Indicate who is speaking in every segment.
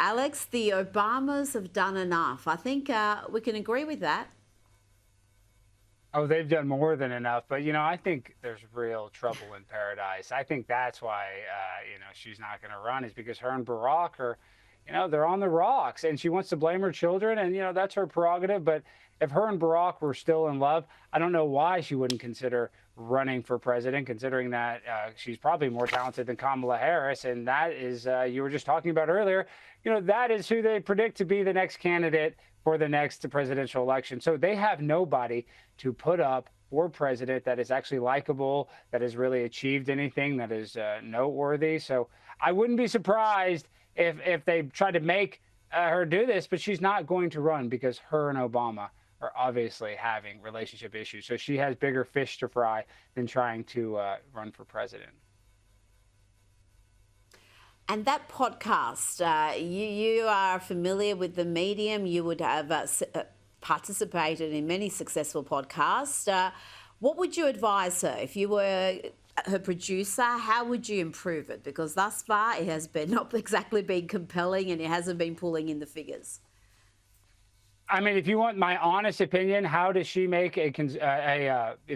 Speaker 1: Alex, the Obamas have done enough. I think we can agree with that.
Speaker 2: Oh, they've done more than enough, but I think there's real trouble in paradise. I think that's why she's not going to run, is because her and Barack are, they're on the rocks, and she wants to blame her children, and that's her prerogative. But if her and Barack were still in love, I don't know why she wouldn't consider running for president, considering that she's probably more talented than Kamala Harris, and that is you were just talking about earlier. That is who they predict to be the next candidate for the next presidential election. So they have nobody to put up for president that is actually likable, that has really achieved anything that is noteworthy. So I wouldn't be surprised if they tried to make her do this, but she's not going to run because her and Obama are obviously having relationship issues. So she has bigger fish to fry than trying to run for president.
Speaker 1: And that podcast, you are familiar with the medium. You would have participated in many successful podcasts. What would you advise her if you were her producer? How would you improve it? Because thus far it has been not exactly been compelling, and it hasn't been pulling in the figures.
Speaker 2: I mean, if you want my honest opinion, how does she make a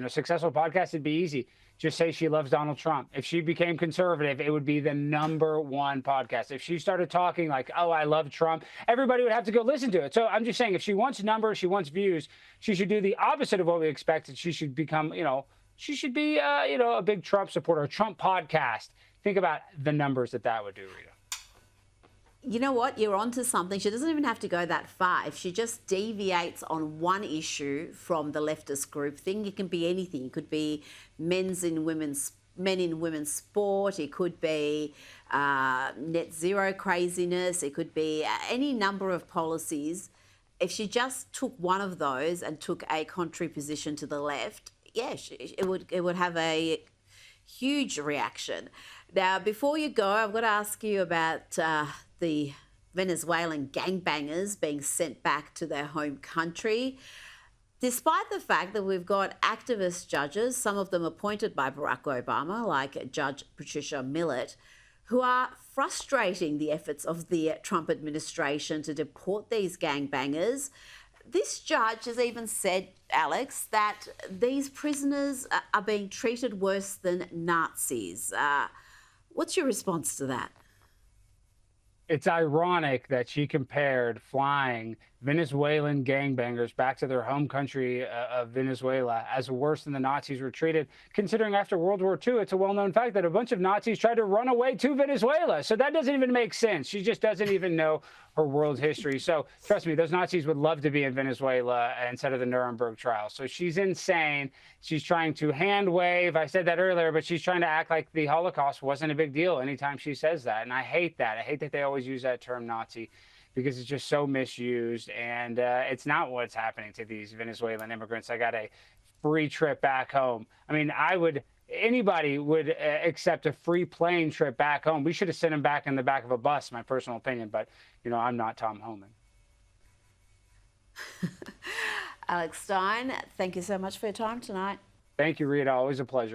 Speaker 2: successful podcast? It'd be easy. Just say she loves Donald Trump. If she became conservative, it would be the #1 podcast. If she started talking like, oh, I love Trump, everybody would have to go listen to it. So I'm just saying, if she wants numbers, she wants views, she should do the opposite of what we expected. She should become, she should be, a big Trump supporter, a Trump podcast. Think about the numbers that would do, Rita.
Speaker 1: You know what? You're onto something. She doesn't even have to go that far. If she just deviates on one issue from the leftist group thing, it can be anything. It could be men in women's sport. It could be net zero craziness. It could be any number of policies. If she just took one of those and took a contrary position to the left, it would have a huge reaction. Now, before you go, I've got to ask you about the Venezuelan gangbangers being sent back to their home country. Despite the fact that we've got activist judges, some of them appointed by Barack Obama, like Judge Patricia Millett, who are frustrating the efforts of the Trump administration to deport these gangbangers. This judge has even said, Alex, that these prisoners are being treated worse than Nazis. What's your response to that?
Speaker 2: It's ironic that she compared flying Venezuelan gangbangers back to their home country of Venezuela as worse than the Nazis were treated, considering after World War II, it's a well-known fact that a bunch of Nazis tried to run away to Venezuela. So that doesn't even make sense. She just doesn't even know her world history. So trust me, those Nazis would love to be in Venezuela instead of the Nuremberg trial. So she's insane. She's trying to hand wave. I said that earlier, but she's trying to act like the Holocaust wasn't a big deal anytime she says that. And I hate that. I hate that they always use that term Nazi, because it's just so misused, and it's not what's happening to these Venezuelan immigrants. I got a free trip back home. I mean, anybody would accept a free plane trip back home. We should have sent them back in the back of a bus, my personal opinion, but, I'm not Tom Homan.
Speaker 1: Alex Stein, thank you so much for your time tonight.
Speaker 2: Thank you, Rita. Always a pleasure.